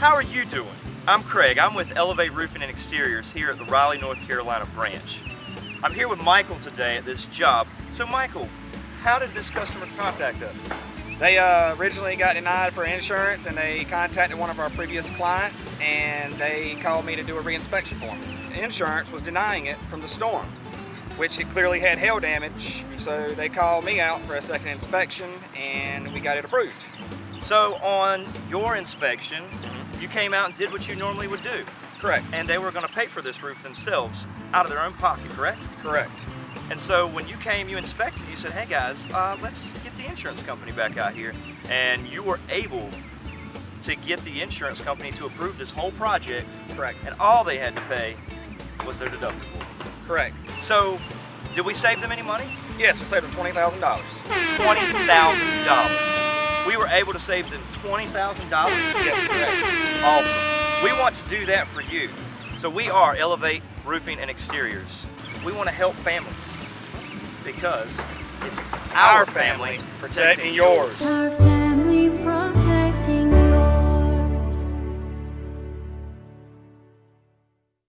How are you doing? I'm Craig. I'm with Elevate Roofing and Exteriors here at the Raleigh, North Carolina branch. I'm here with Michael today at this job. So Michael, how did this customer contact us? They originally got denied for insurance, and they contacted one of our previous clients, and they called me to do a re-inspection for them. Insurance was denying it from the storm, which it clearly had hail damage, so they called me out for a second inspection, and we got it approved. So on your inspection, you came out and did what you normally would do. Correct. And they were going to pay for this roof themselves out of their own pocket, correct? Correct. And so when you came, you inspected, you said, hey guys, let's get the insurance company back out here. And you were able to get the insurance company to approve this whole project. Correct. And all they had to pay was their deductible. Correct. So did we save them any money? Yes, we saved them $20,000. $20,000. We were able to save them $20,000? Yes, correct. Awesome. We want to do that for you. So we are Elevate Roofing and Exteriors. We want to help families because it's our family protecting yours. Our family protects.